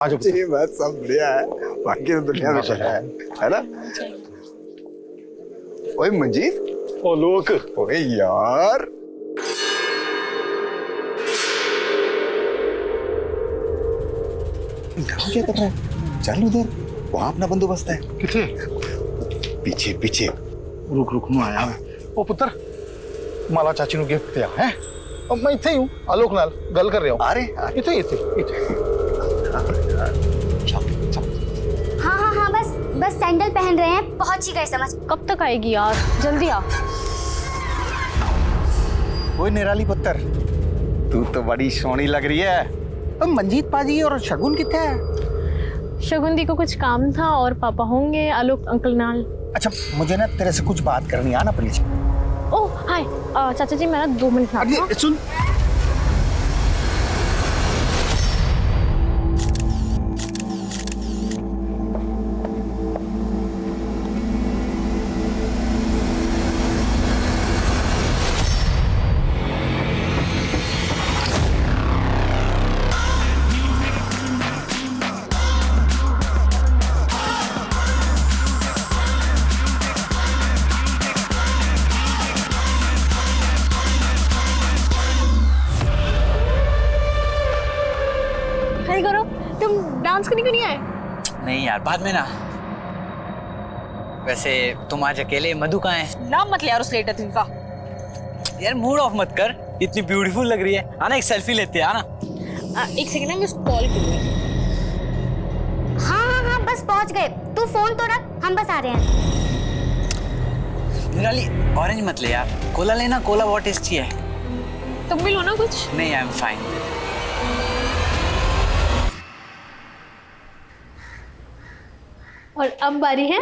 जी बस सब बढ़िया है, बाकी तो दुनिया में चल है ना। ओए मंजीत, ओ लोक, ओए यार क्या कर रहा है? चल उधर, वहां अपना बंदोबस्त है। किथे? पीछे पीछे। रुक रुक नु आया मैं। ओ पुत्र, माला चाची नु गिफ्ट दिया है। अब मैं इथे ही हूं, आलोक नाल गल कर रहा हूं। अरे इथे इथे हाँ, बस सैंडल पहन रहे हैं, पहुंच ही गए समझ। कब तक आएगी यार, जल्दी आ। ओए निराली पुत्र, तू तो बड़ी सोहनी लग रही है। अब मंजीत पाजी और शगुन कितने है? शगुन दी को कुछ काम था और पापा होंगे आलोक अंकल नाल। अच्छा मुझे ना तेरे से कुछ बात करनी है ना प्लीज। ओह हाय, चाचा जी मैं ना 2 मिनट में आता हूं। सुन, करो, तुम डांस करने क्यों नहीं आए? नहीं यार, बाद में ना। वैसे तुम आज अकेले, मधु कहाँ है? नाम मत ले यार उस लेटर का। यार मूड ऑफ मत कर, इतनी ब्यूटीफुल लग रही है। आना एक सेल्फी लेते हैं, आना। एक सेकंड ना, मैं उसको कॉल करूंगी। हाँ, बस पहुंच गए। तू फोन तो रख, हम बस आ रहे हैं। निराली ऑरेंज मत ले यार, कोला लेना, कोला बहुत टेस्टी है। तुम भी लो ना कुछ। नहीं, आई एम फाइन। और अब बारी है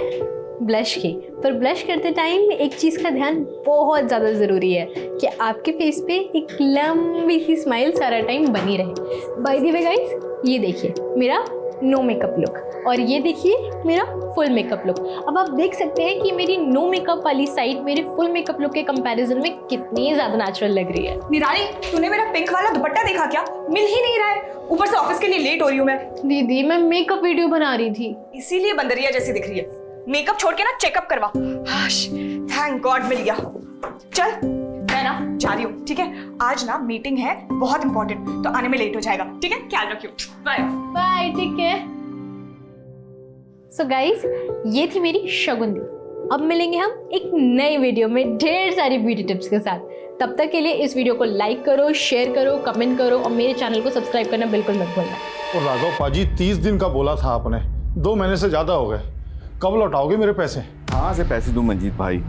ब्लश की। पर ब्लश करते टाइम एक चीज़ का ध्यान बहुत ज़्यादा ज़रूरी है कि आपके फेस पे एक लंबी सी स्माइल सारा टाइम बनी रहे। बाय द वे गाइस, ये देखिए मेरा नो मेकअप लुक और ये देखिए मेरा फुल मेकअप लुक। अब आप देख सकते हैं कि मेरी नो मेकअप वाली साइड मेरे फुल मेकअप लुक के कंपैरिजन में कितनी ज़्यादा नेचुरल लग रही है। निराली, तूने मेरा पिंक वाला दुपट्टा देखा क्या? मिल ही नहीं रहा है। ऊपर से ऑफिस के लिए लेट हो रही हूँ मैं। दीदी मैं मेकअप वीडियो बना रही थी, इसीलिए बंदरिया जैसी दिख रही है। मेकअप छोड़ के ना चेकअप करवा। हाश, थैंक गॉड मिल गया। चल मैं ना जा रही हूँ, ठीक है? आज ना मीटिंग है बहुत इंपॉर्टेंट, तो आने में लेट हो जाएगा, ठीक है? ख्याल रखियो। बाय बाय, ठीक है। सो गाइस, ये थी मेरी शगुन दी। अब मिलेंगे हम एक नई वीडियो में ढेर सारी ब्यूटी टिप्स के साथ। तब तक के लिए इस वीडियो को लाइक करो, शेयर करो, कमेंट करो और मेरे चैनल को सब्सक्राइब करना बिल्कुल मत भूलना। और राघव पाजी, 30 दिन का बोला था आपने, 2 महीने से ज्यादा हो गए। कब लौटाओगे मेरे पैसे? कहाँ से पैसे दूं मंजीत भाई?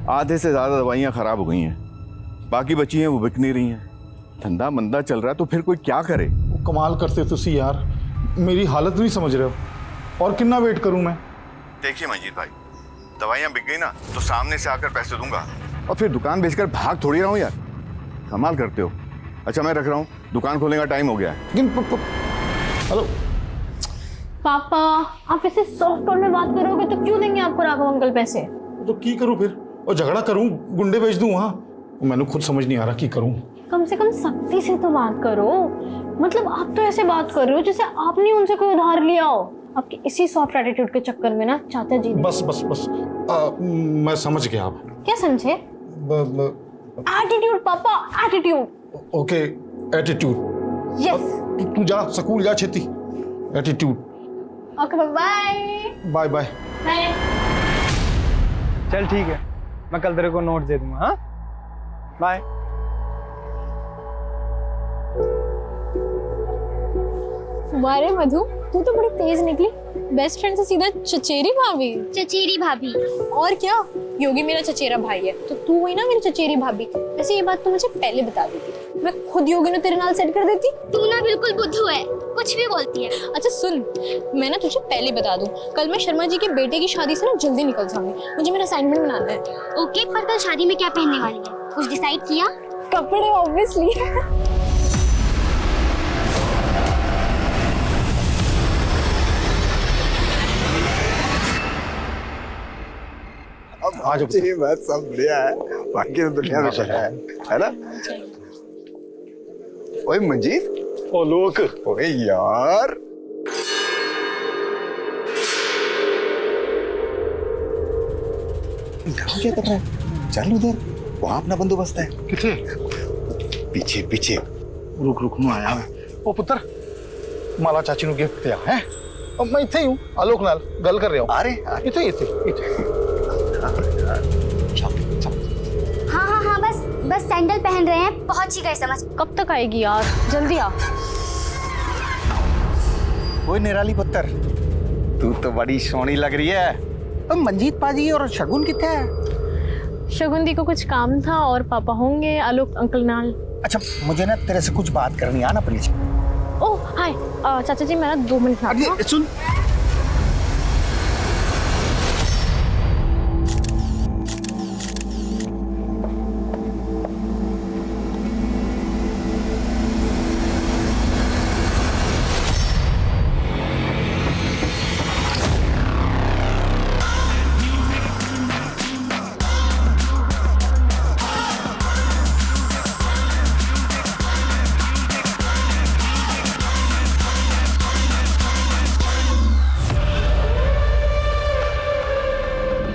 आधे से ज्यादा दवाइयाँ खराब हो गई हैं, बाकी बची हैं वो बिक नहीं रही हैं। धंधा मंदा चल रहा है तो फिर कोई क्या करे? कमाल करते तुसी यार, मेरी हालत नहीं समझ रहे हो। और कितना वेट करूं मैं? देखिए मंजीत भाई, दवाइयाँ बिक गई ना तो सामने से आकर पैसे दूंगा और फिर दुकान बेचकर भाग थोड़ी रहा हूँ यार। कमाल करते हो। अच्छा मैं रख रहा हूँ, दुकान खोलने का टाइम हो गया है। लेकिन हेलो पापा, आप ऐसे सॉफ्ट टोन में बात करोगे तो क्यों देंगे आपको राघव अंकल पैसे? तो की करूं फिर? और झगड़ा करूं, गुंडे भेज दूं वहां? मैंने खुद समझ नहीं आ रहा की करूं। कम से कम सख्ती से तो बात करो। मतलब आप तो ऐसे बात कर रहे हो जैसे आपने उनसे कोई उधार लिया हो। आपके इसी सॉफ्ट एटीट्यूड के चक्कर में ना चाचा जी बस मैं समझ गया। आप क्या समझे? एटीट्यूड पापा, एटीट्यूड। Okay, attitude. यस। तू जा स्कूल जा, छेती। Attitude. Okay bye bye bye. चल ठीक है, मैं कल तेरे को नोट दे दूंगा। हाँ बाय। वारे मधु, तू तो बड़ी तेज निकली। बेस्ट फ्रेंड से सीधा चचेरी भाभी। चचेरी भाभी। और क्या, योगी मेरा चचेरा भाई है तो तू हुई ना मेरी चचेरी भाभी। वैसे ये बात तू मुझे पहले बता देती, मैं खुद योगी ने तेरे नाल सेट कर देती। तू ना बिल्कुल बुद्धू है, कुछ भी बोलती है। अच्छा सुन, मैं ना तुझे पहले बता दूं, कल मैं शर्मा जी के बेटे की शादी से ना जल्दी निकल जाऊंगी। मुझे मेरा असाइनमेंट बनाना है। ओके, पर कल शादी में क्या पहनने वाली है? कुछ डिसाइड किया? कपड़े ऑब्वियसली। अब जी बस सब बढ़िया है, बाकी तो दुनिया में चल है ना। ओए मंजीत, ओ लोक, ओए यार क्या कर रहा है? चल उधर, वहां अपना बंदोबस्त है। किथे? पीछे पीछे। रुक रुक मैं आया मैं। ओ पुत्र माला चाची ਨੂੰ ਗਿਫਟ ਦਿਆ ਹੈ ਮੈਂ ਇੱਥੇ ਹੀ ਹੂੰ ਆਲੋਕ ਨਾਲ ਗੱਲ ਕਰ ਰਿਹਾ ਹੂੰ अरे ਇੱਥੇ हाँ हाँ हाँ बस बस सैंडल पहन रहे हैं, पहुंच ही गए समझ। कब तक आएगी यार, जल्दी आ। ओए निराली पुत्र, तू तो बड़ी सोहनी लग रही है। अब मंजीत पाजी और शगुन किथे है? शगुन दी को कुछ काम था और पापा होंगे आलोक अंकल नाल। अच्छा मुझे ना तेरे से कुछ बात करनी है ना प्लीज। ओह हाय, चाचा जी मैं ना 2 मिनट में आती हूँ। सुन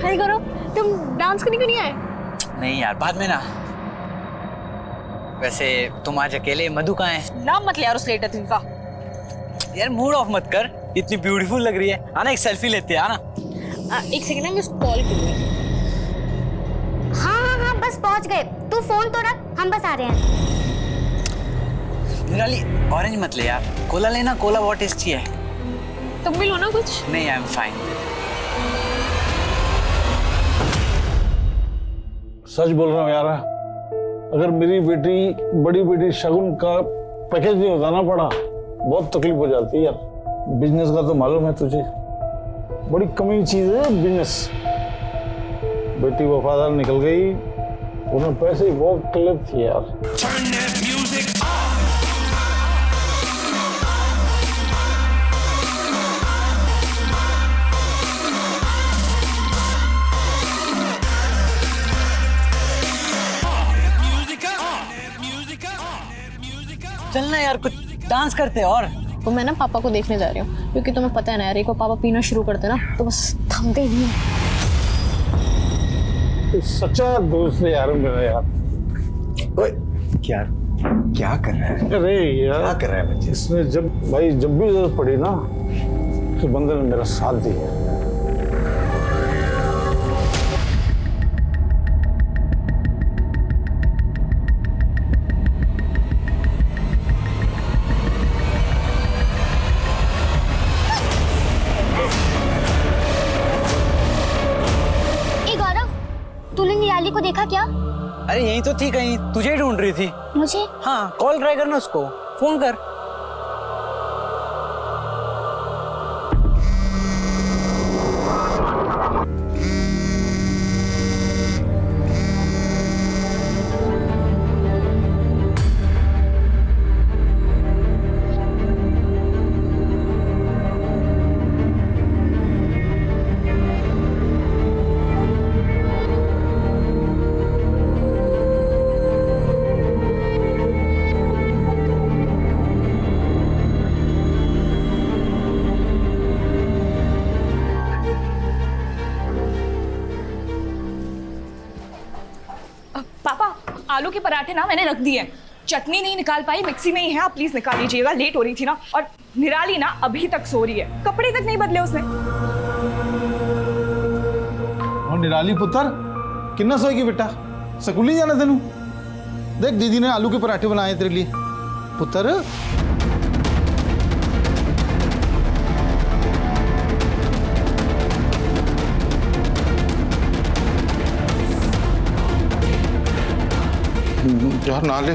हाय करो, तुम डांस करने क्यों नहीं आए? नहीं यार, बाद में ना। वैसे तुम आज अकेले, मधु कहाँ है? नाम मत ले यार उस लेटर का। यार मूड ऑफ मत कर, इतनी ब्यूटीफुल लग रही है। आना एक सेल्फी लेते हैं, आना। एक सेकंड ना, मैं उसको कॉल करूँगी। हाँ हाँ हाँ बस पहुंच गए, तू फोन तो रख, हम बस आ रहे हैं। निराली ऑरेंज मत ले यार, कोला लेना, कोला बहुत टेस्टी है। तुम भी लो ना कुछ। नहीं, आई एम फाइन। सच बोल रहा हूँ यार, अगर मेरी बेटी बड़ी बेटी शगुन का पैकेज नहीं होता ना पड़ा, बहुत तकलीफ हो जाती है यार। बिजनेस का तो मालूम है तुझे, बड़ी कमी चीज है बिजनेस। बेटी वफादार निकल गई, उन्हें पैसे की बहुत किल्लत थी यार। चलना यार, कुछ डांस करते हैं। और तो मैं ना पापा को देखने जा रही हूँ, क्योंकि तुम्हें पता है ना यार, एक बार पापा पीना शुरू करते ना तो बस थमते ही नहीं। तू सच्चा दोस्त है यार मेरा यार। ओए क्या क्या कर रहा है? अरे यार क्या कर रहा है बच्चे? इसने जब भाई जब भी जरूरत पड़ी ना, तो बंदे ने मेरा साथ दिया। तूने निराली को देखा क्या? अरे यही तो थी, कहीं तुझे ढूंढ रही थी। मुझे? हाँ, कॉल ट्राई करना उसको, फोन कर। आलू के पराठे ना मैंने रख दिए हैं, चटनी नहीं निकाल पाई, मिक्सी में ही है, आप प्लीज निकाल लीजिएगा, लेट हो रही थी ना। और निराली ना अभी तक सो रही है, कपड़े तक नहीं बदले उसने। और निराली पुत्र किन्ना सोएगी बेटा, स्कूल ही जाना तेनू। देख दीदी ने आलू के पराठे बनाए तेरे लिए पुत्र। यार ना ले।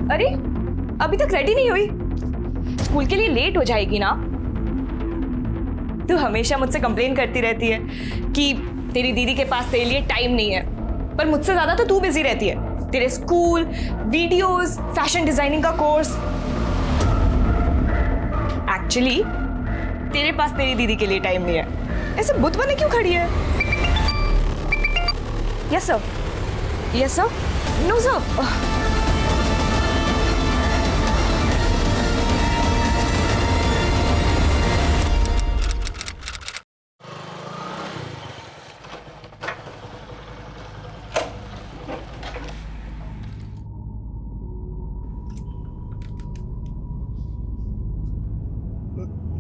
अरे अभी तक रेडी नहीं हुई, स्कूल के लिए लेट हो जाएगी ना। तू हमेशा मुझसे कंप्लेन करती रहती है कि तेरी दीदी के पास तेरे लिए टाइम नहीं है, पर मुझसे ज्यादा तो तू बिजी रहती है। तेरे स्कूल, वीडियोस, फैशन डिजाइनिंग का कोर्स। एक्चुअली तेरे पास तेरी दीदी के लिए टाइम नहीं है। ऐसे बुत बने क्यों खड़ी है? Yes sir, yes sir. No sir.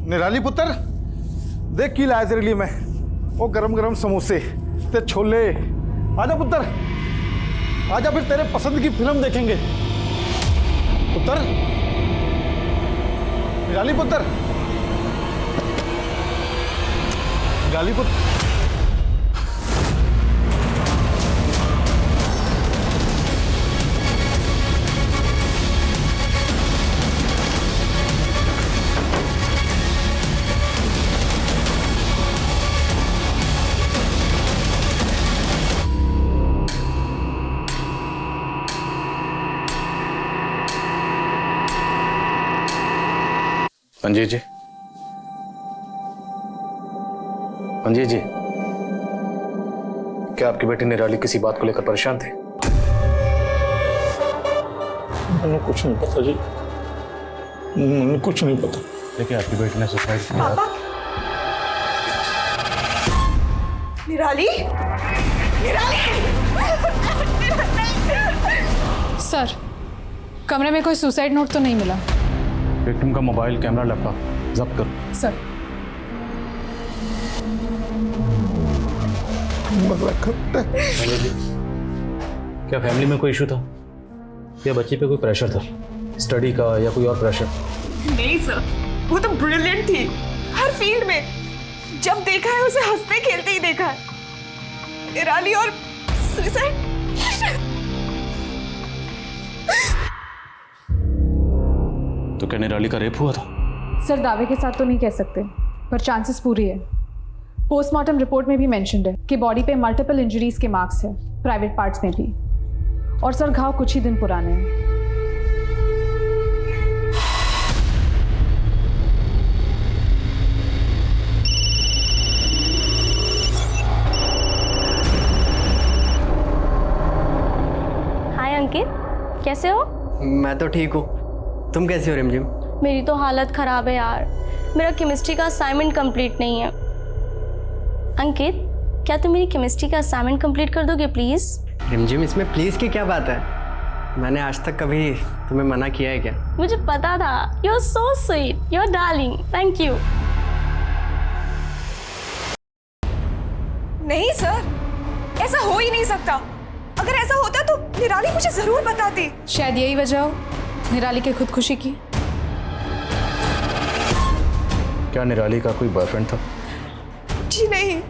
निराली पुत्र, देख की लाया तेरे लिए मैं, वो गरम गरम समोसे ते छोले। आजा पुत्र, आजा, फिर तेरे पसंद की फिल्म देखेंगे। पुत्र, निराली पुत्र, निराली पुत्र। मंजीत जी, मंजीत जी, क्या आपकी बेटी निराली किसी बात को लेकर परेशान थे? मैंने कुछ नहीं पता जी, मैंने कुछ नहीं पता। देखिए, आपकी बेटी ने सुसाइड किया। पापा, निराली, निराली। सर, कमरे में कोई सुसाइड नोट तो नहीं मिला। विक्टिम का मोबाइल, कैमरा, लैपटॉप जब्त करो। सर, मंजीत जी, क्या फैमिली में कोई इशू था या बच्ची पे कोई प्रेशर था, स्टडी का या कोई और प्रेशर? नहीं सर, वो तो ब्रिलियंट थी हर फील्ड में। जब देखा है उसे हंसते खेलते ही देखा है। निराली और सुसाइड। तो क्या निराली का रेप हुआ था? सर दावे के साथ तो नहीं कह सकते, पर चांसेस पूरी है। पोस्टमार्टम रिपोर्ट में भी मेंशन्ड है कि बॉडी पे मल्टीपल इंजरीज के मार्क्स है, प्राइवेट पार्ट्स में भी। और सर घाव कुछ ही दिन पुराने हैं। हाय अंकित, कैसे हो? मैं तो ठीक हूँ, तुम कैसी हो रिमझिम? मेरी तो हालत ख़राब है यार, मेरा केमिस्ट्री का असाइनमेंट कंप्लीट नहीं है। अंकित, क्या तुम मेरी केमिस्ट्री का असाइनमेंट कंप्लीट कर दोगे प्लीज़? रिमझिम, इसमें प्लीज़ की क्या बात है? मैंने आज तक कभी तुम्हें मना किया है क्या? मुझे पता था। You are so sweet, you are darling, thank you. नहीं सर, ऐसा हो ही नहीं सकता। अगर ऐसा होता तो निराली मुझे जरूर बताती। शायद यही वजह हो निराली के खुदकुशी की। क्या निराली का कोई बॉयफ्रेंड था? जी नहीं।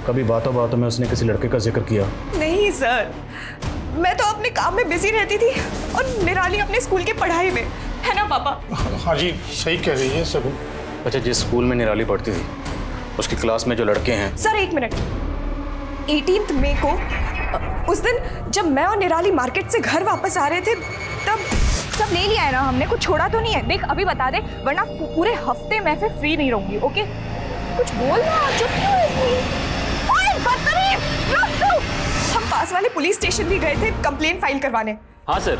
कभी बातों बातों में उसने किसी लड़के का जिक्र किया? नहीं सर, मैं तो अपने काम में बिजी रहती थी और निराली अपने स्कूल की पढ़ाई में, है ना पापा? हाँ जी, सही कह रही है सब। अच्छा, जिस स्कूल में निराली पढ़ती थी उसकी क्लास में जो लड़के हैं। सर एक मिनट, 18 मई को उस दिन जब मैं और निराली मार्केट से घर वापस आ रहे थे तब सब ले लिया है ना हमने, कुछ छोड़ा तो नहीं है। देख अभी बता दे, वरना पूरे हफ्ते मैं फिर फ्री नहीं रहूंगी। ओके, कुछ बोल ना, चुप क्यों है इतनी? ओए बदतमीज, रुक तू। हम पास वाले पुलिस स्टेशन भी गए थे कंप्लेंट फाइल करवाने। हाँ सर,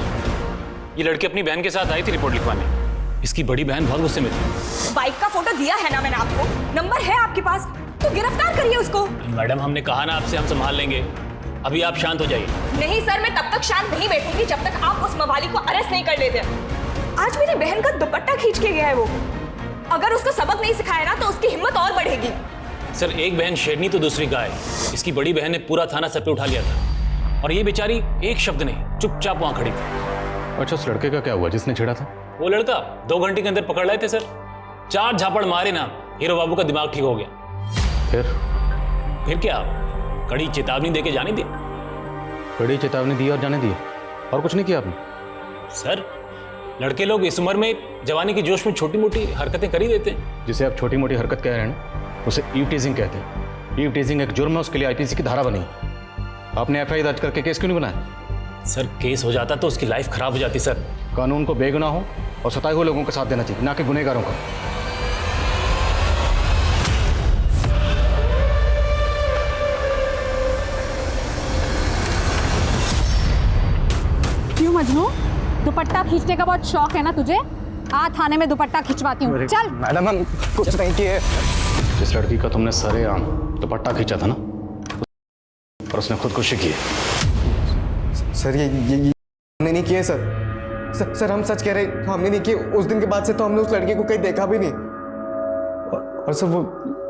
ये लड़की अपनी बहन के साथ आई थी रिपोर्ट लिखवाने। इसकी बड़ी बहन बहुत गुस्से में थी। बाइक का फोटो दिया है ना मैंने आपको, नंबर है आपके पास, तो गिरफ्तार करिए उसको। मैडम, हमने कहा ना आपसे, हम संभाल लेंगे। अभी आप शांत हो जाइए। नहीं सर, मैं तब तक शांत नहीं बैठूंगी जब तक आप उस मवाली को अरेस्ट नहीं कर लेते। आज मेरी बहन का दुपट्टा खींच के गया है वो। अगर उसको सबक नहीं सिखाया ना तो उसकी हिम्मत और बढ़ेगी। सर, एक बहन शेरनी तो दूसरी गाय। इसकी बड़ी बहन ने पूरा थाना सर पे उठा लिया था और ये बेचारी एक शब्द नहीं, चुपचाप वहां खड़ी थी। अच्छा, उस लड़के का क्या हुआ जिसने छेड़ा था? वो लड़का 2 घंटे के अंदर पकड़ लाए थे सर। 4 झापड़ मारे ना, हीरो बाबू का दिमाग ठीक हो गया। फिर क्या, कड़ी चेतावनी देके जाने दी। कड़ी चेतावनी दी और जाने दी, और कुछ नहीं किया आपने? सर, लड़के लोग इस उम्र में जवानी के जोश में छोटी मोटी हरकतें कर ही देते हैं। जिसे आप छोटी मोटी हरकत कह रहे हैं ना, उसे ईव टीजिंग कहते हैं। ईव टीजिंग एक जुर्म है, उसके लिए आईपीसी की धारा बनी। आपने एफआईआर दर्ज करके केस क्यों नहीं बनाया? सर, केस हो जाता तो उसकी लाइफ खराब हो जाती। सर, कानून को बेगुनाह हो और सताए हुए लोगों का साथ देना चाहिए, ना कि गुनहगारों का। मजनू, दुपट्टा खींचने का बहुत शौक है ना तुझे? आ थाने में दुपट्टा खिंचवाती हूँ, चल। मैडम हम कुछ नहीं किए। जिस लड़की का तुमने सरेआम दुपट्टा खींचा था ना, और उसने खुदकुशी की। सर ये हमने नहीं किए सर। सर हम सच कह रहे हैं, हमने नहीं किए। उस दिन के बाद से तो हमने उस लड़की को कहीं देखा भी नहीं। और सर वो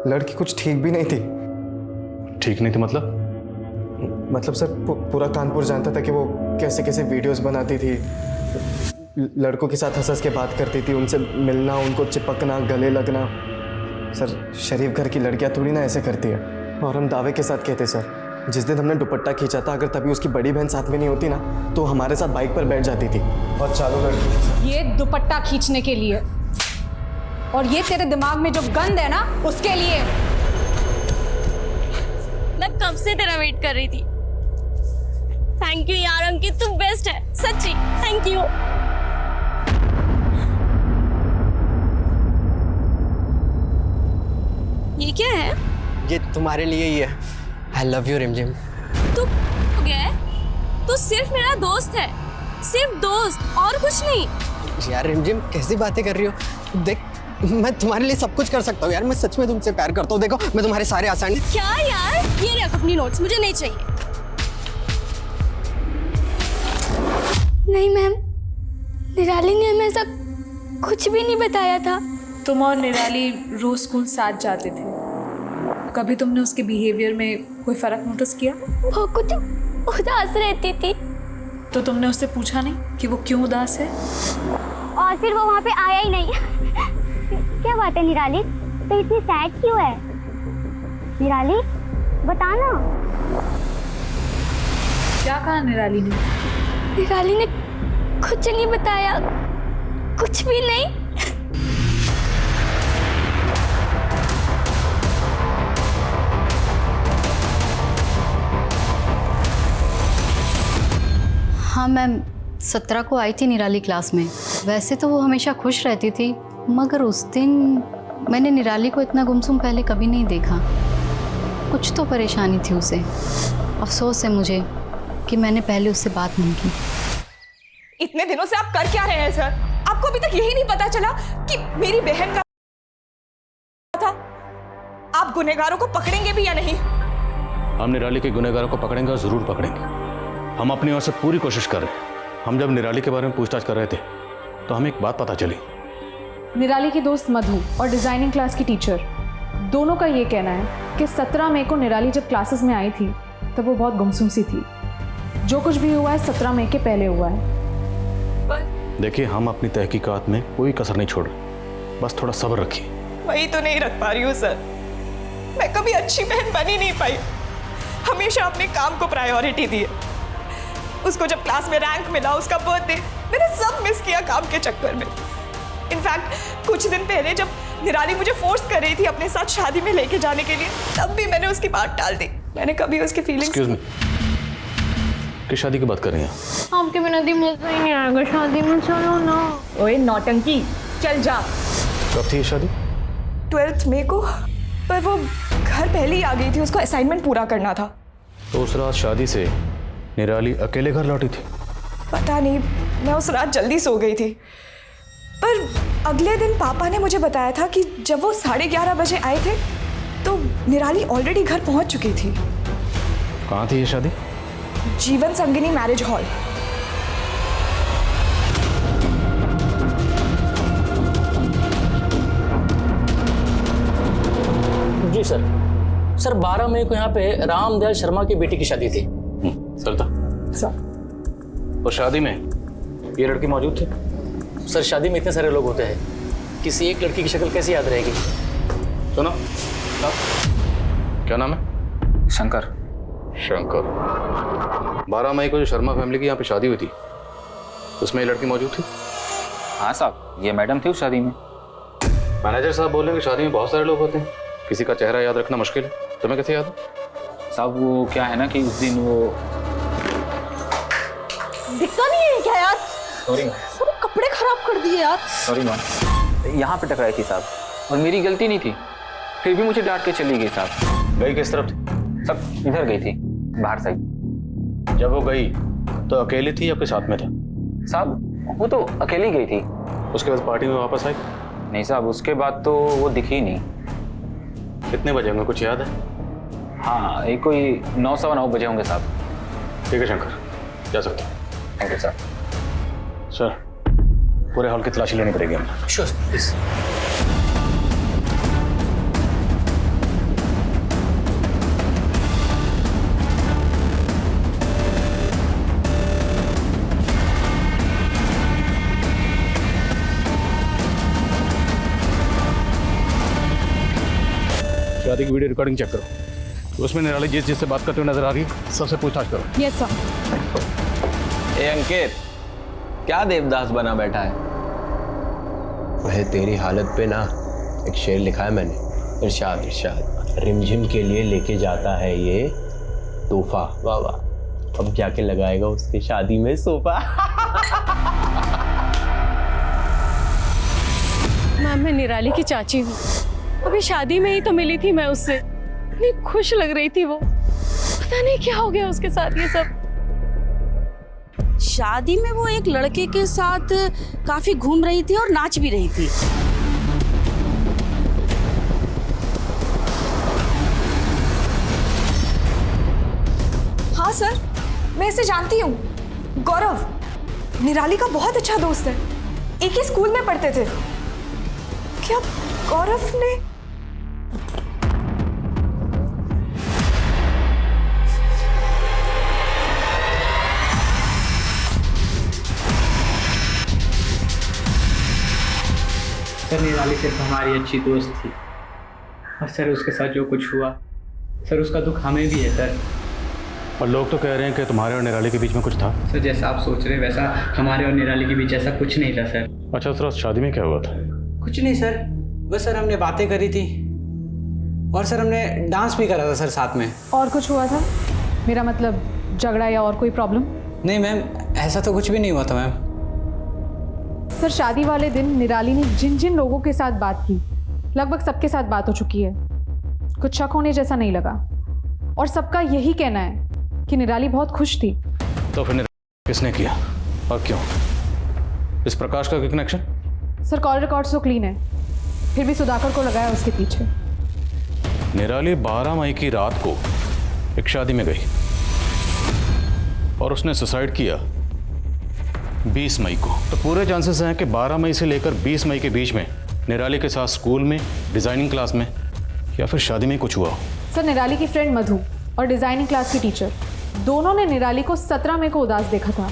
लड़की कुछ ठीक भी नहीं थी। ठीक नहीं थी मतलब? मतलब सर पूरा कानपुर जानता था कि वो कैसे कैसे वीडियोस बनाती थी, लड़कों के साथ हंस हंस के बात करती थी, उनसे मिलना, उनको चिपकना, गले लगना। सर शरीफ घर की लड़कियां थोड़ी ना ऐसे करती है। और हम दावे के साथ कहते सर, जिस दिन हमने दुपट्टा खींचा था, अगर तभी उसकी बड़ी बहन साथ में नहीं होती ना, तो हमारे साथ बाइक पर बैठ जाती थी और चालू लड़की। ये दुपट्टा खींचने के लिए, और ये तेरे दिमाग में जो गंद है ना, उसके लिए। मैं कब से तेरा वेट कर रही थी। थैंक यू यार अंकित, तू बेस्ट है सच्ची, थैंक यू। ये क्या है? ये तुम्हारे लिए ही है। आई लव यू रिमझिम। तू हो गया है? तू सिर्फ मेरा दोस्त है, सिर्फ दोस्त, और कुछ नहीं। यार रिमझिम कैसी बातें कर रही हो? देख मैं तुम्हारे लिए सब कुछ कर सकता हूँ यार, मैं सच में तुमसे प्यार करता हूँ। देखो मैं तुम्हारे सारे आसान। क्या यार, ये रख अपनी नोट्स, मुझे नहीं चाहिए। नहीं मैम, निराली ने हमें ऐसा कुछ भी नहीं बताया था। तुम और निराली रोज स्कूल साथ जाते थे, कभी तुमने उसके बिहेवियर में कोई फर्क नोटिस किया? वो कुछ उदास रहती थी। तो तुमने उससे पूछा नहीं कि वो क्यों उदास है? और फिर वो वहाँ पे आया ही नहीं। क्या बात है निराली, तो इतनी सैड क्यों है? निराली बताना। क्या कहा निराली ने? निराली ने कुछ नहीं बताया, कुछ भी नहीं। हाँ मैम, 17 को आई थी निराली क्लास में। वैसे तो वो हमेशा खुश रहती थी, मगर उस दिन मैंने निराली को इतना गुमसुम पहले कभी नहीं देखा। कुछ तो परेशानी थी उसे। अफसोस है मुझे कि मैंने पहले उससे बात नहीं की। इतने दिनों से आप कर क्या रहे हैं सर? आपको अभी तक यही नहीं पता चला कि मेरी बहन का था? आप गुनहगारों को पकड़ेंगे भी या नहीं? हम निराली के गुनहगारों को पकड़ेंगे और जरूर पकड़ेंगे। हम अपनी ओर से पूरी कोशिश कर रहे हैं। हम जब निराली के बारे में पूछताछ कर रहे थे तो हमें एक बात पता चली। निराली की दोस्त मधु और डिजाइनिंग क्लास की टीचर दोनों का ये कहना है कि 17 मई को निराली जब क्लासेस में आई थी तब वो बहुत गुमसुम सी थी। जो कुछ भी हुआ है 17 मई के पहले हुआ है। देखिए हम अपनी तहकीकात में कोई कसर नहीं छोड़ रहे, बस थोड़ा सब्र रखिए। वही तो नहीं रख पा रही हूँ सर। मैं कभी अच्छी बहन बन ही नहीं पाई, हमेशा अपने काम को प्रायोरिटी दी। उसको जब क्लास में रैंक मिला, उसका बर्थडे, मैंने सब मिस किया काम के चक्कर में। इनफैक्ट कुछ दिन पहले जब निराली मुझे फोर्स कर रही थी अपने साथ शादी में लेके जाने के लिए, तब भी मैंने उसकी बात टाल दी। मैंने कभी उसकी फीलिंग्स। एक्सक्यूज मी, किस शादी की बात कर रही हैं? आपके बिना दी मजा ही नहीं आएगा शादी में, चलो ना। ओए नौटंकी, चल जा। कब थी ये शादी? 12 मई को, पर वो घर पहले ही आ गई थी, उसको असाइनमेंट पूरा करना था। तो उस रात शादी से निराली अकेले घर लौटी थी? पता नहीं, मैं उस रात जल्दी सो गई थी। पर अगले दिन पापा ने मुझे बताया था कि जब वो 11:30 बजे आए थे तो निराली ऑलरेडी घर पहुंच चुकी थी। कहाँ थी ये शादी? जीवन संगिनी मैरिज हॉल। जी सर। सर 12 मई को यहाँ पे रामदयाल शर्मा की बेटी की शादी थी। सर था सर। और शादी में ये लड़की मौजूद थी? सर शादी में इतने सारे लोग होते हैं, किसी एक लड़की की शक्ल कैसे याद रहेगी? सुनो, क्या नाम है? शंकर। शंकर। 12 मई को जो शर्मा फैमिली की यहाँ पे शादी हुई थी उसमें ये लड़की मौजूद थी? हाँ साहब, ये मैडम थी उस शादी में। मैनेजर साहब बोल रहे हैं कि शादी में बहुत सारे लोग होते हैं, किसी का चेहरा याद रखना मुश्किल है। तुम्हें कैसे याद है? साहब वो क्या है ना कि उस दिन वो दिखता नहीं है क्या यार? सॉरी पूरे कपड़े खराब कर दिए यार। सॉरी मैम, यहाँ पे टकराई थी साहब, और मेरी गलती नहीं थी, फिर भी मुझे डांट के चली गई साहब। गई किस तरफ थी? सब इधर गई थी, बाहर साइड। जब वो गई तो अकेली थी या आपके साथ में था? साहब वो तो अकेली गई थी। उसके बाद पार्टी में वापस आई? नहीं साहब, उसके बाद तो वो दिखी ही नहीं। कितने बजे होंगे, कुछ याद है? हाँ, एक कोई 9 सवा 9 बजे होंगे साहब। ठीक है शंकर, जा सकते हैं। Thank you sir. सर, पूरे हॉल की तलाशी लेनी पड़ेगी हमें। Sure please. शादी की वीडियो रिकॉर्डिंग चेक करो, उसमें निराली जिससे बात करते हुए नजर आ रही है सबसे पूछताछ करो। Yes sir. ए अंकित, क्या देवदास बना बैठा है? वह तेरी हालत पे ना एक शेर लिखा है मैंने, इरशाद इरशाद, रिमझिम के लिए लेके जाता है ये तोहफा, वाह वाह, अब जाके लगाएगा उसकी शादी में सोफा। मैम, मैं निराली की चाची हूँ। अभी शादी में ही तो मिली थी मैं उससे, इतनी खुश लग रही थी वो। पता नहीं क्या हो गया उसके साथ ये सब। शादी में वो एक लड़के के साथ काफी घूम रही थी और नाच भी रही थी। हाँ सर, मैं इसे जानती हूँ। गौरव निराली का बहुत अच्छा दोस्त है, एक ही स्कूल में पढ़ते थे। क्या गौरव ने? सर, निराली सिर्फ हमारी अच्छी दोस्त थी और सर उसके साथ जो कुछ हुआ, सर उसका दुख हमें भी है सर। और लोग तो कह रहे हैं कि तुम्हारे और निराली के बीच में कुछ था। सर जैसा आप सोच रहे वैसा हमारे और निराली के बीच ऐसा कुछ नहीं था सर। अच्छा, सर शादी में क्या हुआ था? कुछ नहीं सर, बस सर हमने बातें करी थी और सर हमने डांस भी करा था सर साथ में। और कुछ हुआ था? मेरा मतलब झगड़ा या और कोई प्रॉब्लम? नहीं मैम, ऐसा तो कुछ भी नहीं हुआ था मैम। सर, शादी वाले दिन निराली ने जिन जिन लोगों के साथ बात की, लगभग सबके साथ बात हो चुकी है। कुछ शक होने जैसा नहीं लगा और सबका यही कहना है कि निराली बहुत खुश थी। तो फिर किसने किया और क्यों? इस प्रकाश का कनेक्शन? सर, कॉल रिकॉर्ड्स तो क्लीन है, फिर भी सुधाकर को लगाया उसके पीछे। निराली 12 मई की रात को एक शादी में गई और उसने सुसाइड किया 20 मई को। तो पूरे चांसेस हैं कि 12 मई से लेकर 20 मई के बीच में निराली के साथ स्कूल में, डिजाइनिंग क्लास में या फिर शादी में कुछ हुआ हो। सर, निराली की फ्रेंड मधु और डिजाइनिंग क्लास की टीचर दोनों ने निराली को 17 मई को उदास देखा था।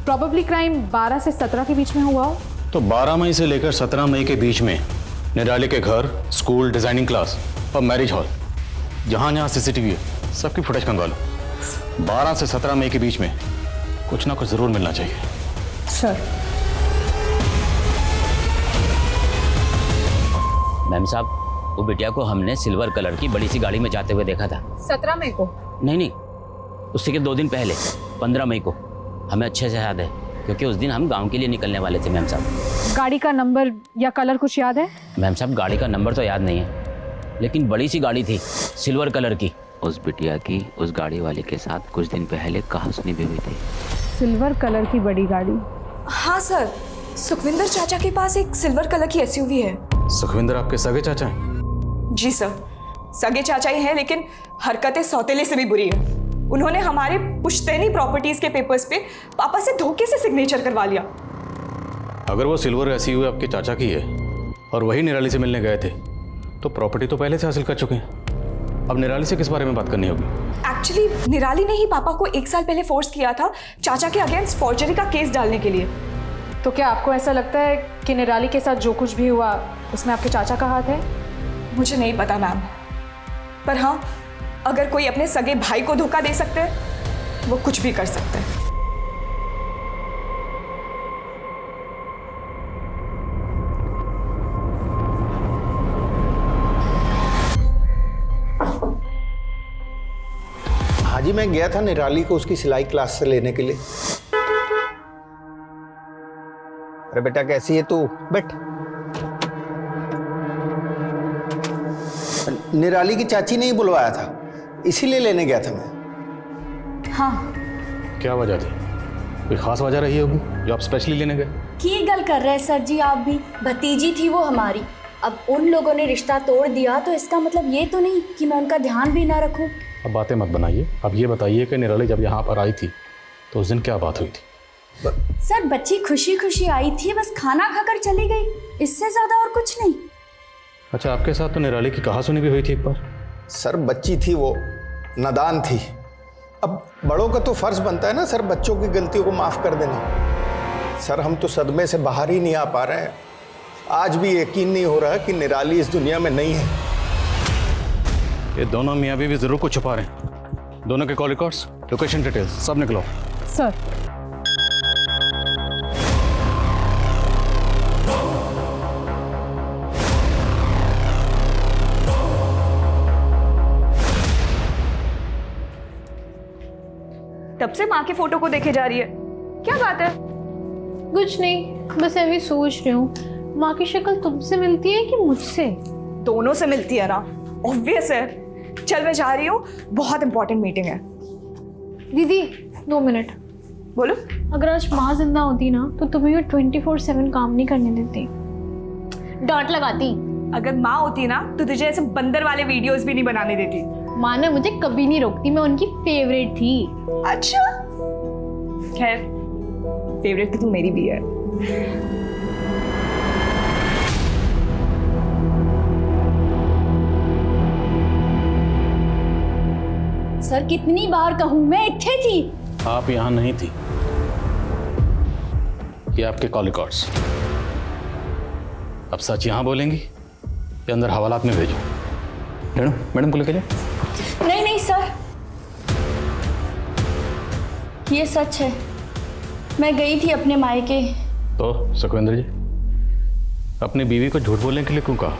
प्रॉबेबली क्राइम 12 से 17 के बीच में हुआ हो। तो 12 मई से लेकर 17 मई के बीच में निराली के घर, स्कूल, डिजाइनिंग क्लास और मैरिज हॉल, जहाँ जहाँ CCTV है सबकी फुटेज कंगा लो। 12 से 17 मई के बीच में कुछ ना कुछ जरूर मिलना चाहिए। सर, मैम साहब, वो बिटिया को हमने सिल्वर कलर की बड़ी सी गाड़ी में जाते हुए देखा था। 17 मई को? नहीं, उससे के 2 दिन पहले 15 मई को। हमें अच्छे से याद है क्योंकि उस दिन हम गांव के लिए निकलने वाले थे मैम साहब। गाड़ी का नंबर या कलर कुछ याद है? मैम साहब, गाड़ी का नंबर तो याद नहीं है, लेकिन बड़ी सी गाड़ी थी सिल्वर कलर की। उस बिटिया की उस गाड़ी वाले के साथ कुछ दिन पहले कहासुनी भी हुई थी। सिल्वर कलर की बड़ी गाड़ी? हाँ सर, सुखविंदर चाचा के पास एक सिल्वर कलर की SUV है। सुखविंदर आपके सगे चाचा हैं? जी सर, सगे चाचा ही हैं, लेकिन हरकतें सौतेले से भी बुरी है। उन्होंने हमारे पुश्तैनी प्रॉपर्टीज के पेपर्स पे पापा से धोखे से सिग्नेचर करवा लिया। अगर वो सिल्वर SUV आपके चाचा की है और वही निराली से मिलने गए थे तो प्रॉपर्टी तो पहले से हासिल कर चुके हैं। अब निराली से किस बारे में बात करनी होगी? एक्चुअली निराली ने ही पापा को 1 साल पहले फोर्स किया था चाचा के अगेंस्ट फॉर्जरी का केस डालने के लिए। तो क्या आपको ऐसा लगता है कि निराली के साथ जो कुछ भी हुआ उसमें आपके चाचा का हाथ है? मुझे नहीं पता मैम, पर हाँ, अगर कोई अपने सगे भाई को धोखा दे सकते हैं वो कुछ भी कर सकते हैं। हाजी, मैं गया था निराली को उसकी सिलाई क्लास से लेने के लिए। अरे बेटा, कैसी है तू? बैठ। निराली की चाची ने ही बुलवाया था, इसीलिए लेने गया था मैं। हाँ। क्या वजह थी? कोई खास वजह रही होगी जो आप स्पेशली लेने गए? की गल कर रहे हैं सर जी आप भी। भतीजी थी वो हमारी। अब उन लोगों ने रिश्ता तोड़ दिया तो इसका मतलब ये तो नहीं कि मैं उनका ध्यान भी ना रखूं। अब बातें मत बनाइए। अब ये बताइए कि निराली जब यहाँ पर आई थी तो उस दिन क्या बात हुई थी? सर बच्ची खुशी खुशी आई थी, बस खाना खाकर चली गई, इससे ज्यादा और कुछ नहीं। अच्छा, आपके साथ तो निराली की कहा सुनी भी हुई थी एक बार। सर बच्ची थी वो, नादान थी। अब बड़ों का तो फर्ज बनता है ना सर बच्चों की गलतियों को माफ कर देना। सर हम तो सदमे से बाहर ही नहीं आ पा रहे हैं। आज भी यकीन नहीं हो रहा कि निराली इस दुनिया में नहीं है। ये दोनों मियाँ बीवी जरूर कुछ छुपा रहे हैं। दोनों के कॉल रिकॉर्ड्स, लोकेशन डिटेल्स सब निकलो। सर तब से माँ के फोटो को देखे जा रही है, क्या बात है? कुछ नहीं, बस अभी सोच रही हूँ माँ की शक्ल तुमसे मिलती है कि मुझसे? दोनों से मिलती है ना, ऑब्वियस है। चल मैं जा रही हूँ, बहुत इंपॉर्टेंट मीटिंग है। दीदी 2 मिनट। बोलो। अगर आज माँ जिंदा होती ना तो तुम्हें ये 24/7 काम नहीं करने देती, डांट लगाती। अगर माँ होती ना तो तुझे ऐसे बंदर वाले वीडियोस भी नहीं बनाने देती। माँ ने मुझे कभी नहीं रोकती, मैं उनकी फेवरेट थी। अच्छा, खैर फेवरेट तो तू मेरी भी है। सर कितनी बार कहूं, मैं इत्थे थी। आप यहाँ नहीं थी। ये आपके कॉल रिकॉर्ड्स। अब सच यहाँ बोलेंगी या अंदर हवालात में भेजो? मैडम को लेके जाओ। नहीं नहीं सर, ये सच है। मैं गई थी अपने मायके। तो सुखविंदर जी, अपनी बीवी को झूठ बोलने के लिए क्यों कहा?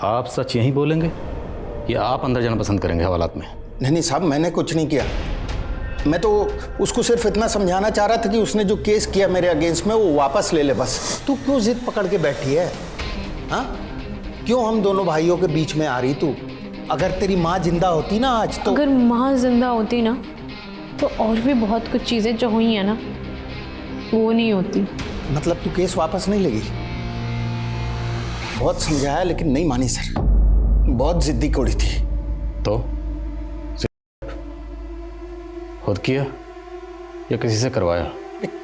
आप सच यहीं बोलेंगे या आप अंदर जाना पसंद करेंगे हवालात में? नहीं साहब, मैंने कुछ नहीं किया। मैं तो उसको सिर्फ इतना समझाना चाह रहा था कि उसने जो केस किया मेरे अगेंस्ट में वो वापस ले ले बस। तू क्यों जिद पकड़ के बैठी है? हाँ, क्यों हम दोनों भाइयों के बीच में आ रही तू? अगर तेरी माँ जिंदा होती ना आज तो। अगर माँ जिंदा होती ना तो और भी बहुत कुछ चीजें जो हुई है ना वो नहीं होती। मतलब तू केस वापस नहीं लेगी? बहुत समझाया लेकिन नहीं मानी सर, बहुत जिद्दी कोड़ी थी। तो खुद किया या किसी से करवाया?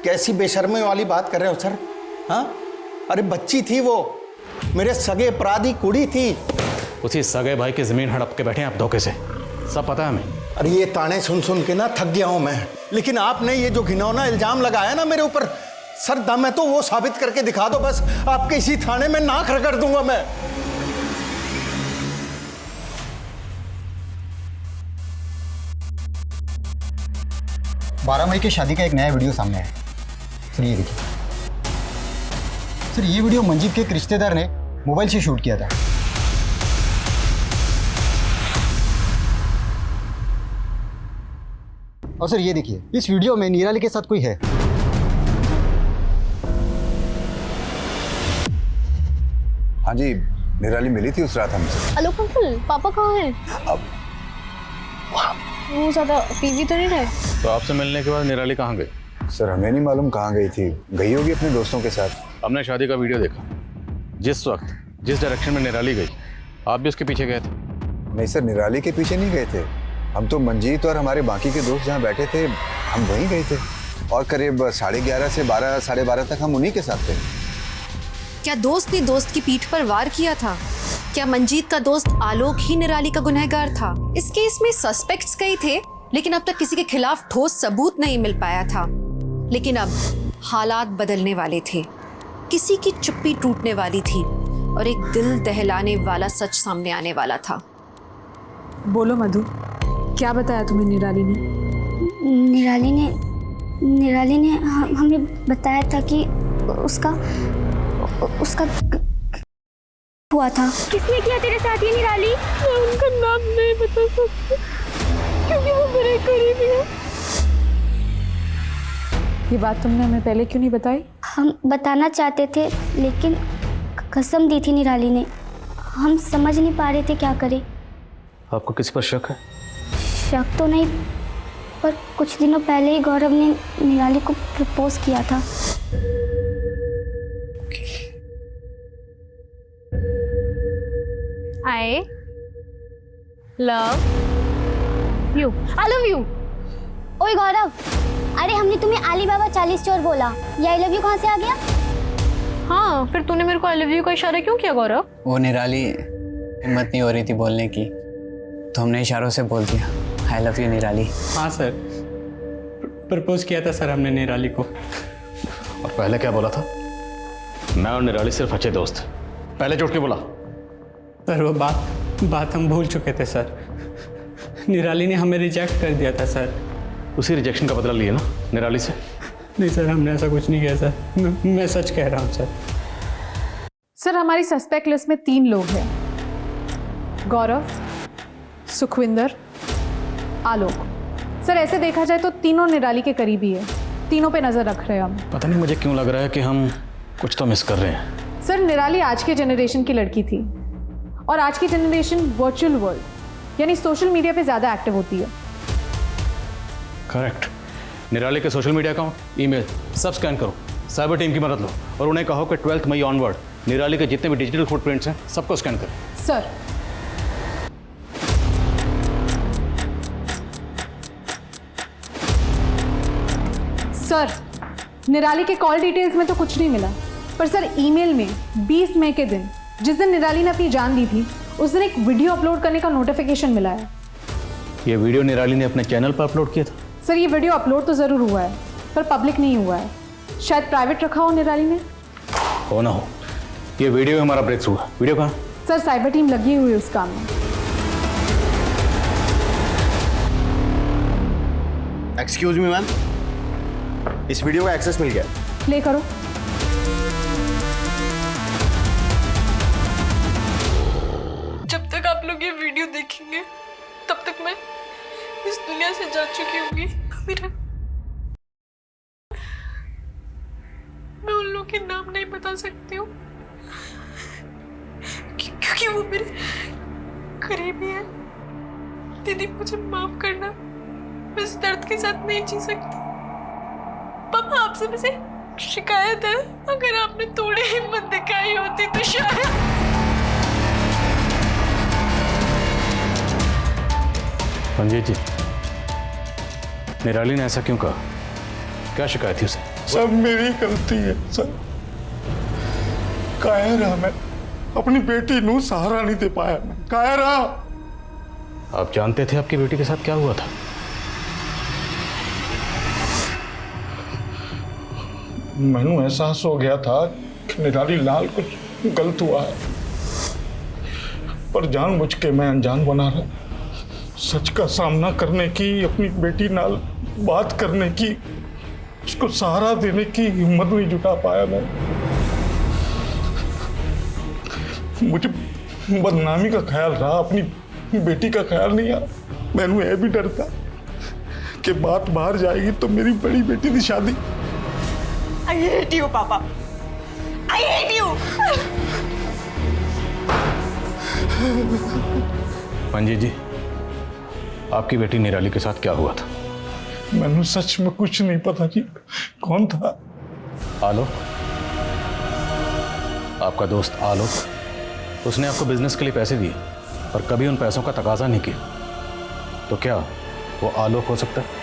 कैसी बेशर्मी वाली बात कर रहे हो सर? हाँ, अरे बच्ची थी वो, मेरे सगे अपराधी कुड़ी थी। उसी सगे भाई की जमीन हड़प के बैठे हैं आप धोखे से, सब पता है हमें। अरे ये ताने सुन सुन के ना थक गया हूं मैं। लेकिन आपने ये जो घिनौना इल्जाम लगाया ना मेरे ऊपर, सर दम है तो वो साबित करके दिखा दो बस। आपके इसी थाने में नाक रगड़ दूंगा मैं। बारह मई की शादी का एक नया वीडियो सामने आया। सर ये देखिए सर, ये वीडियो मंजीत के एक रिश्तेदार ने मोबाइल से शूट किया था। और सर ये देखिए, इस वीडियो में निराली के साथ कोई है। हाँ जी, निराली मिली थी उस रात हमसे। आलोक अंकल, पापा कहाँ हैं? अब वो ज्यादा पीवी तो नहीं रहे? तो आपसे मिलने के बाद निराली कहाँ गई? सर हमें नहीं मालूम कहाँ गई थी, गई होगी अपने दोस्तों के साथ। हमने शादी का वीडियो देखा, जिस वक्त जिस डायरेक्शन में निराली गई आप भी उसके पीछे गए थे। नहीं सर, निराली के पीछे नहीं गए थे हम तो। मंजीत और हमारे बाकी के दोस्त जहाँ बैठे थे हम वहीं गए थे, और करीब 11:30 से 12, 12:30 तक हम उन्हीं के साथ थे। क्या दोस्त ने दोस्त की पीठ पर वार किया था? क्या मंजीत का दोस्त आलोक ही निराली का गुनहगार था? इस केस में सस्पेक्ट्स कई थे, लेकिन अब तक किसी के खिलाफ ठोस सबूत नहीं मिल पाया था। लेकिन अब हालात बदलने वाले थे, किसी की चुप्पी टूटने वाली थी और एक दिल दहलाने वाला सच सामने आने वाला था। बोलो मधु, क्या बताया तुम्हें निराली ने? निराली ने हमें बताया था कि उसका हुआ था। किसने किया तेरे साथ ये निराली? मैं उनका नाम नहीं बता सकती क्योंकि वो मेरे करीबी है। ये बात तुमने हमें पहले क्यों नहीं बताई? हम बताना चाहते थे लेकिन कसम दी थी निराली ने, हम समझ नहीं पा रहे थे क्या करें। आपको किसी पर शक है? शक तो नहीं, पर कुछ दिनों पहले ही गौरव ने निराली को प्रपोज किया था। I love you. I love you. ओए गौरव, अरे हमने तुम्हें आली बाबा 40 चोर बोला, ये आई लव यू कहाँ से आ गया? हाँ, फिर तूने मेरे को आई लव यू का इशारा क्यों किया गौरव? वो निराली हिम्मत नहीं हो रही थी बोलने की, तो हमने इशारों से बोल दिया आई लव यू निराली। हाँ सर, प्रपोज किया था सर हमने निराली को। और पहले क्या बोला था? मैं और निराली सिर्फ अच्छे दोस्त। पहले झूठ क्यों बोला? सर वो बात हम भूल चुके थे सर। निराली ने हमें रिजेक्ट कर दिया था सर। उसी रिजेक्शन का बदला लिए ना निराली से? नहीं सर, हमने ऐसा कुछ नहीं किया सर। मैं सच कह रहा हूँ सर। सर हमारी सस्पेक्ट लिस्ट में 3 लोग हैं, गौरव, सुखविंदर, आलोक। सर ऐसे देखा जाए तो तीनों निराली के करीबी है, तीनों पे नजर रख रहे हैं हम। पता नहीं मुझे क्यों लग रहा है कि हम कुछ तो मिस कर रहे हैं। सर निराली आज के जनरेशन की लड़की थी और आज की जनरेशन वर्चुअल वर्ल्ड यानी सोशल मीडिया पे ज़्यादा एक्टिव होती है। करेक्ट। निराली के सोशल मीडिया अकाउंट, ईमेल सब स्कैन करो, साइबर टीम की मदद लो और उन्हें कहो कि 12 मई ऑनवर्ड निराली के जितने भी डिजिटल फुटप्रिंट्स हैं सबको स्कैन करें। सर सर निराली के कॉल डिटेल्स में तो कुछ नहीं मिला, पर सर ईमेल में 20 मई के दिन, जिस दिन निराली ने अपनी जान दी थी, उस दिन एक वीडियो अपलोड करने का नोटिफिकेशन मिला है। ये वीडियो निराली ने अपने चैनल पर अपलोड किया था? सर ये वीडियो अपलोड तो ज़रूर हुआ है पर पब्लिक नहीं हुआ है, शायद प्राइवेट रखा हो निराली ने। हो ना हो, ये वीडियो हमारा ब्रेक थ्रू है। वीडियो कहाँ? सर साइबर टीम लगी हुई है उस काम में। एक्सक्यूज मी मैम, इस वीडियो का एक्सेस मिल गया। प्ले करो। जब तक आप लोग ये वीडियो देखेंगे तब तक मैं इस दुनिया से जा चुकी होंगी। मैं उन लोगों के नाम नहीं बता सकती हूँ क्योंकि वो मेरे करीबी है। दीदी मुझे माफ करना, मैं इस दर्द के साथ नहीं जी सकती। पापा आपसे मुझे शिकायत है, अगर आपने थोड़ी हिम्मत दिखाई होती तो शायद। मंजीत जी, निराली ने ऐसा क्यों कहा? क्या शिकायत थी उसे? सब मेरी गलती है सर। कायर रहा मैं, अपनी बेटी नू सहारा नहीं दे पाया। मैं कायर रहा। आप जानते थे आपकी बेटी के साथ क्या हुआ था? मैनू एहसास हो गया था कि निराली लाल कुछ गलत हुआ है, पर जानबूझ के मैं अनजान बना रहा। सच का सामना करने की, अपनी बेटी नाल बात करने की, उसको सहारा देने की हिम्मत नहीं जुटा पाया मैं। मुझे बदनामी का ख्याल रहा, अपनी बेटी का ख्याल नहीं आया। मैनू यह भी डर था कि बात बाहर जाएगी तो मेरी बड़ी बेटी की शादी। I hate you, पापा। I hate you। मंजीत जी, आपकी बेटी निराली के साथ क्या हुआ था? मैनू सच में कुछ नहीं पता जी। कौन था? आलोक, आपका दोस्त आलोक। उसने आपको बिजनेस के लिए पैसे दिए पर कभी उन पैसों का तकाजा नहीं किया, तो क्या वो आलोक हो सकता है?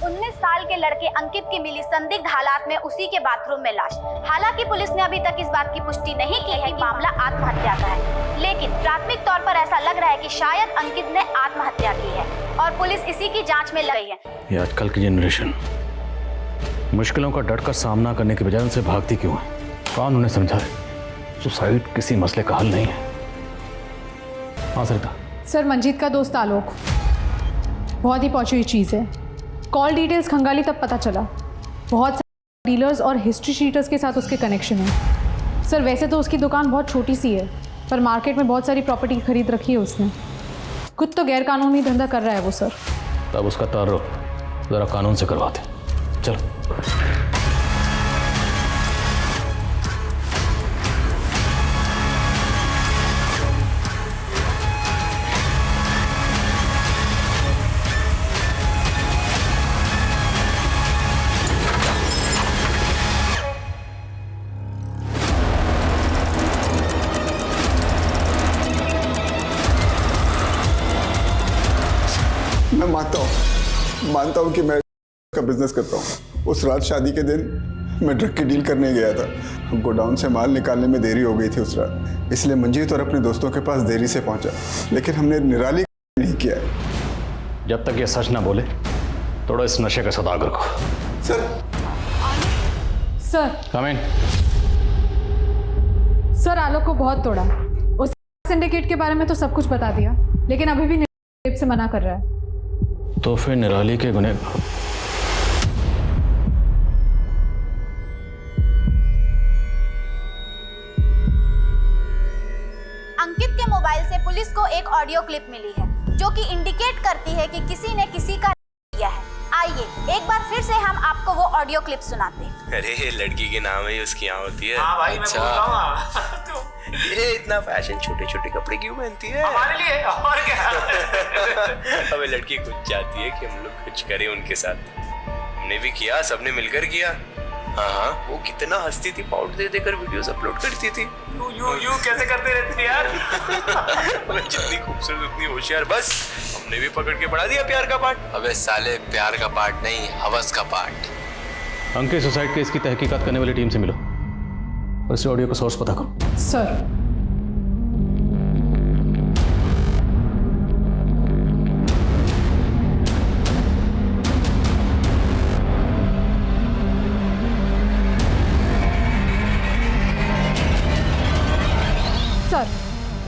19 साल के लड़के अंकित की मिली संदिग्ध हालात में उसी के बाथरूम में लाश। हालांकि पुलिस ने अभी तक इस बात की पुष्टि नहीं की है कि मामला आत्महत्या का है, लेकिन प्राथमिक तौर पर ऐसा लग रहा है कि शायद अंकित ने आत्महत्या की है और पुलिस इसी की जांच में लगी है। ये आजकल की जनरेशन मुश्किलों का डट कर सामना करने के बजाय उनसे भागती क्यों है? कौन उन्हें समझाए? सुसाइड किसी मसले का हल नहीं है। हाँ सरिता। सर मंजीत का दोस्त आलोक बहुत ही पहुंची हुई चीज़ है। कॉल डिटेल्स खंगाली तब पता चला, बहुत सारे डीलर्स और हिस्ट्री शीटर्स के साथ उसके कनेक्शन है। सर वैसे तो उसकी दुकान बहुत छोटी सी है, पर मार्केट में बहुत सारी प्रॉपर्टी खरीद रखी है उसने। खुद तो गैर कानूनी धंधा कर रहा है वो सर। तब उसका ताल्लुक जरा कानून से करवाते। चलो। मैं मानता हूँ कि मैं का बिजनेस करता हूँ। उस रात शादी के दिन मैं ड्रग की डील करने गया था। गोडाउन से माल निकालने में देरी हो गई थी उस रात, इसलिए मंजीत और अपने दोस्तों के पास देरी से पहुंचा, लेकिन हमने निराली नहीं किया है। जब तक ये सच ना बोले थोड़ा इस नशे का सौदागर को। सर कम इन। सर आलोक को बहुत तोड़ा। उस सिंडिकेट के बारे में तो सब कुछ बता दिया, लेकिन अभी भी रेप से मना कर रहा है। तो फिर निराली के गुनहगार अंकित के मोबाइल से पुलिस को एक ऑडियो क्लिप मिली है जो कि इंडिकेट करती है कि किसी ने किसी का किया है। आइए एक बार फिर से हम आपको वो ऑडियो क्लिप सुनाते हैं। अरे लड़की के नाम है उसकी यहाँ होती है। हाँ भाई, मैं बोल रहा हूँ। ये इतना फैशन छोटे छोटे कपड़े क्यों पहनती है? हमारे लिए और क्या। अबे लड़की कुछ चाहती है कि हम लोग कुछ करें उनके साथ। हमने भी किया, सबने मिलकर किया। हाँ, वो कितना हंसती थी, पाउडर दे देकर वीडियोस अपलोड करती थी। यू कैसे करते रहते थे यार। जितनी खूबसूरत उतनी होशियार। बस हमने भी पकड़ के बढ़ा दिया प्यार का पार्ट। अबे साले प्यार का पार्ट नहीं, हवस का पार्ट। अंकित सुसाइड केस की तहकीकात करने वाली टीम से मिलो और इस ऑडियो का सोर्स पता करो। सर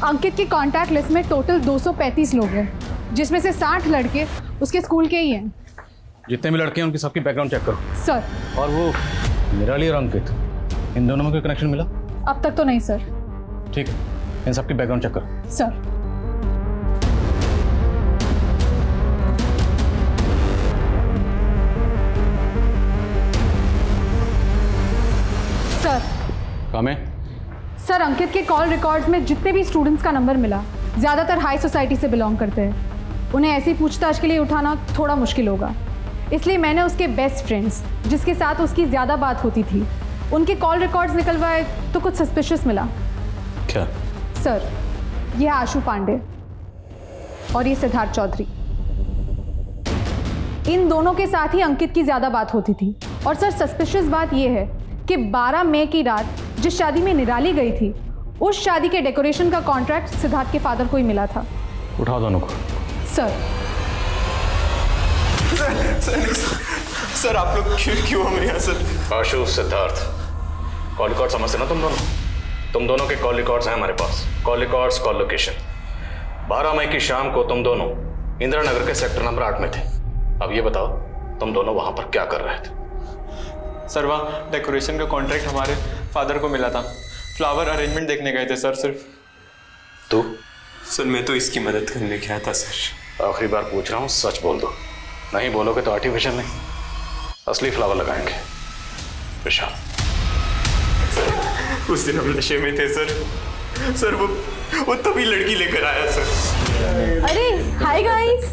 अंकित की कांटेक्ट लिस्ट में टोटल 235 लोग हैं, जिसमें से 60 लड़के उसके स्कूल के ही हैं। जितने भी लड़के हैं उनकी सबकी बैकग्राउंड चेक करो। सर। और वो निराली और अंकित, इन दोनों में कोई कनेक्शन मिला? अब तक तो नहीं सर। ठीक है, इन सबकी बैकग्राउंड चेक करो। सर। सर। काम है? सर अंकित के कॉल रिकॉर्ड्स में जितने भी स्टूडेंट्स का नंबर मिला, ज़्यादातर हाई सोसाइटी से बिलोंग करते हैं। उन्हें ऐसी पूछताछ के लिए उठाना थोड़ा मुश्किल होगा, इसलिए मैंने उसके बेस्ट फ्रेंड्स जिसके साथ उसकी ज़्यादा बात होती थी उनके कॉल रिकॉर्ड्स निकलवाए तो कुछ सस्पिशियस मिला। क्या? सर ये आशु पांडे और ये सिद्धार्थ चौधरी, इन दोनों के साथ ही अंकित की ज़्यादा बात होती थी। और सर सस्पिशियस बात यह है कि 12 मई की रात जिस शादी में निराली गई थी, उस शादी के डेकोरेशन का कॉन्ट्रैक्ट सिद्धार्थ के फादर को ही मिला था। उठाओ दोनों को। सर। सर आप लोग क्यों हमें यहाँ sir? Ashu, Siddharth, call record समझते ना तुम दोनों के कॉल रिकॉर्ड्स हैं हमारे पास। Call records, call location. 12 मई की शाम को तुम दोनों इंदिरा नगर के सेक्टर नंबर 8 में थे। अब ये बताओ तुम दोनों वहां पर क्या कर रहे थे? सर वहाँ डेकोरेशन का कॉन्ट्रैक्ट हमारे फादर को मिला था, फ्लावर अरेंजमेंट देखने गए थे सर। सिर्फ तू? सर मैं तो इसकी मदद करने गया था सर। आखिरी बार पूछ रहा हूँ, सच बोल दो। नहीं बोलोगे तो आर्टिफिशियल नहीं, असली फ्लावर लगाएंगे। विशाल, उस दिन हम नशे में थे सर वो तभी लड़की लेकर आया सर। अरे हाय गाइस,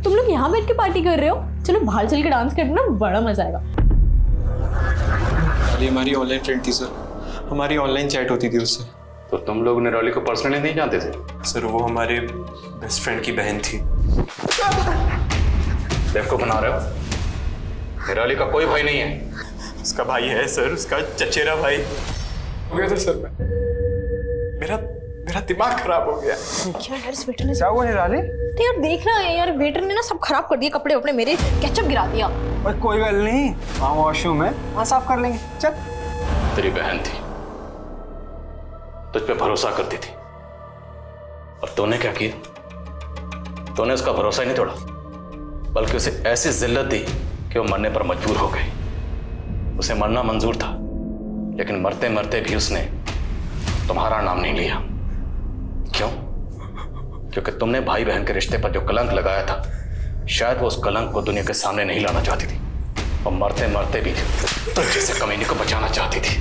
तुम लोग यहाँ बैठ के पार्टी कर रहे हो? चलो बाहर चल के डांस करना, बड़ा मजा आएगा। ये हमारी ऑनलाइन फ्रेंड थी सर, हमारी ऑनलाइन चैट होती थी उससे। तो तुम लोग निराली को पर्सनली नहीं जानते थे? सर वो हमारे बेस्ट फ्रेंड की बहन थी। बेवकूफ बना रहे हो? निराली का कोई भाई नहीं है। उसका भाई है सर, उसका चचेरा भाई। हो गया था सर, मेरा दिमाग खराब हो गया। क्या यार इस वेटर ने क्या हुआ निराली? तो यार देख रहा है यार, वेटर ने ना सब खराब कर दिया, कपड़े अपने मेरे केचप गिरा दिया। और कोई गल नहीं, वहाँ वॉशरूम है, वहाँ साफ कर लेंगे। चल। तेरी बहन थी, तुझ पे भरोसा करती थी, और तूने क्या किया? तूने उसका भरोसा ही नहीं तोड़ा, बल्कि उसे ऐसी जिल्लत दी कि वो मरने पर मजबूर हो गई। उसे मरना मंजूर था, लेकिन मरते मरते भी उसने तुम्हारा नाम नहीं लिया। क्यों? क्योंकि तुमने भाई बहन के रिश्ते पर जो कलंक लगाया था, शायद वो उस कलंक को दुनिया के सामने नहीं लाना चाहती थी, और मरते मरते भी तुझ जैसे कमीने को बचाना चाहती थी।